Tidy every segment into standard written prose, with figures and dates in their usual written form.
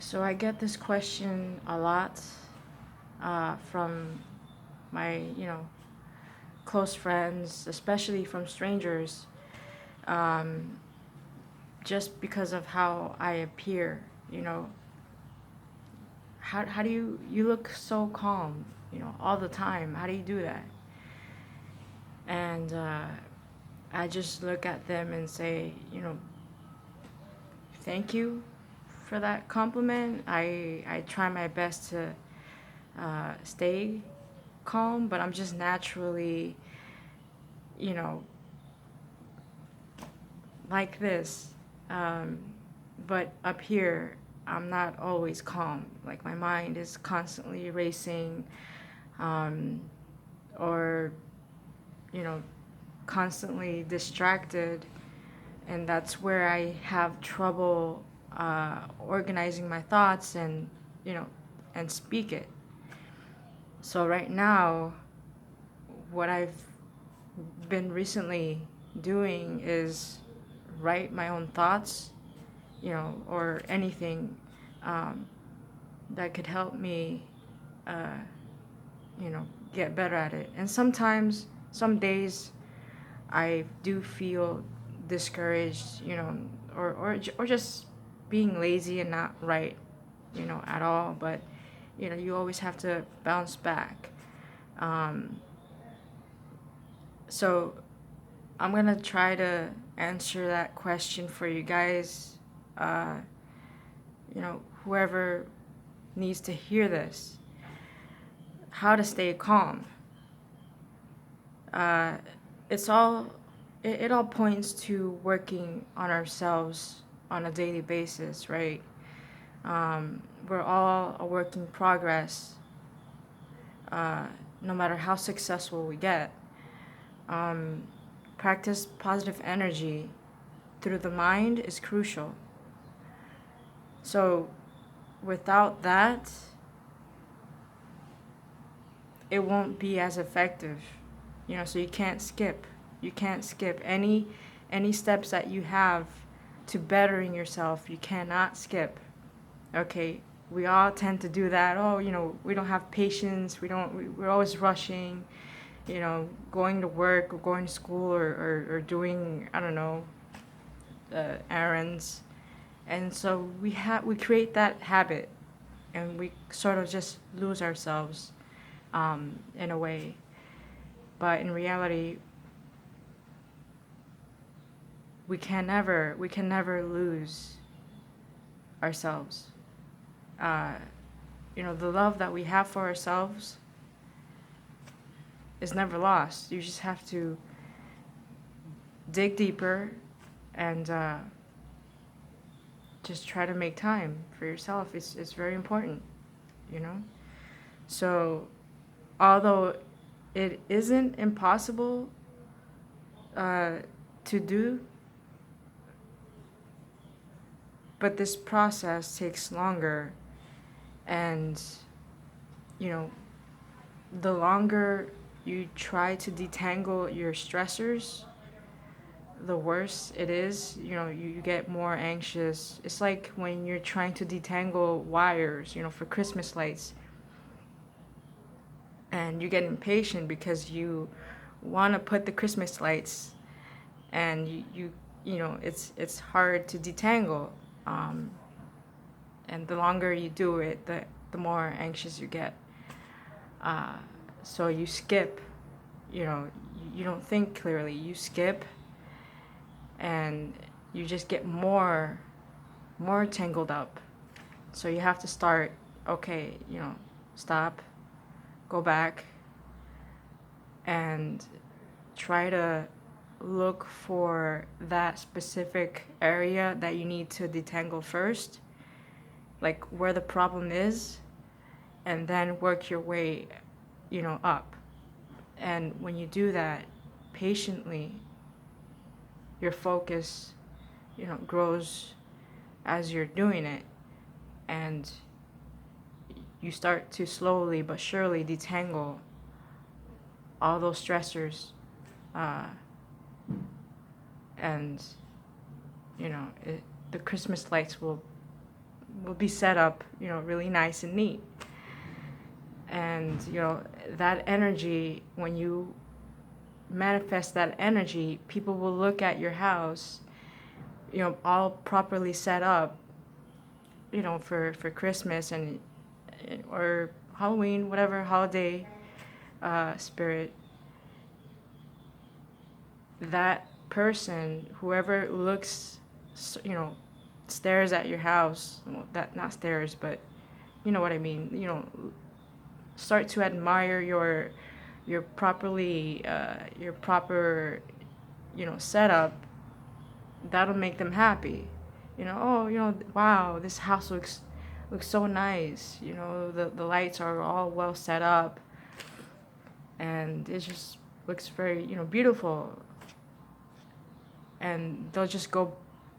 So I get this question a lot from my, close friends, especially from strangers, um, just because of how I appear. How do you look so calm, all the time? How do you do that? And I just look at them and say, thank you for that compliment. I try my best to stay calm, but I'm just naturally, you know, like this. Um, but up here, I'm not always calm. Like my mind is constantly racing, um, or, you know, constantly distracted. And that's where I have trouble organizing my thoughts and, you know, and speak it. So right now, what I've been recently doing is write my own thoughts, or anything um, that could help me, uh, get better at it. And sometimes, some days, I do feel discouraged, or just being lazy and not write, at all. But you always have to bounce back. Um, so I'm gonna try to answer that question for you guys. Whoever needs to hear this, how to stay calm. Uh, it's all, it all points to working on ourselves on a daily basis, right? We're all a work in progress, uh, no matter how successful we get. Um, Practice positive energy through the mind is crucial. So without that, it won't be as effective. So you can't skip any steps that you have to bettering yourself. You cannot skip. Okay, we all tend to do that. Oh, we don't have patience. We're always rushing, going to work or going to school, or doing, I don't know, errands. And so we create that habit, and we sort of just lose ourselves, in a way. But in reality, we can never lose ourselves. Uh, the love that we have for ourselves is never lost. You just have to dig deeper and just try to make time for yourself. It's very important, you know. So although it isn't impossible uh, to do, but this process takes longer, and you know the longer you try to detangle your stressors, the worse it is. You get more anxious. It's like when you're trying to detangle wires, for Christmas lights, and you get impatient because you want to put the Christmas lights, and it's hard to detangle. Um, and the longer you do it, the more anxious you get. Uh, so you skip, you don't think clearly. You skip, and you just get more tangled up. So you have to start, okay, stop, go back, and try to look for that specific area that you need to detangle first, like where the problem is, and then work your way, up. And when you do that patiently, your focus, grows as you're doing it, and you start to slowly but surely detangle all those stressors, uh, and the Christmas lights will will be set up, really nice and neat. And, that energy, when you manifest that energy, people will look at your house, all properly set up, for Christmas and or Halloween, whatever holiday spirit. That person, whoever looks, stares at your house, well, that not stares, but you know what I mean, start to admire your properly your proper setup. That'll make them happy. Oh, wow, this house looks so nice. The lights are all well set up, and it just looks very beautiful. And they'll just go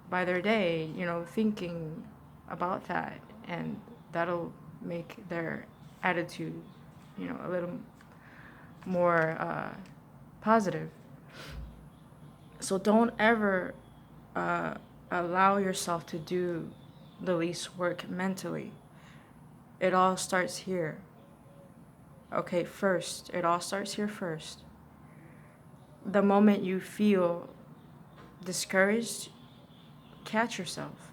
by their day, thinking about that, and that'll make their attitude, a little more positive. So don't ever allow yourself to do the least work mentally. It all starts here. Okay, first, it all starts here first. The moment you feel discouraged, catch yourself.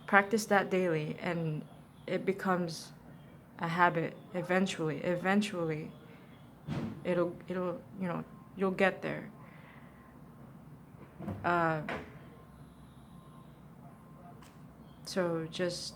Practice that daily, and it becomes a habit eventually. It'll you'll get there. So just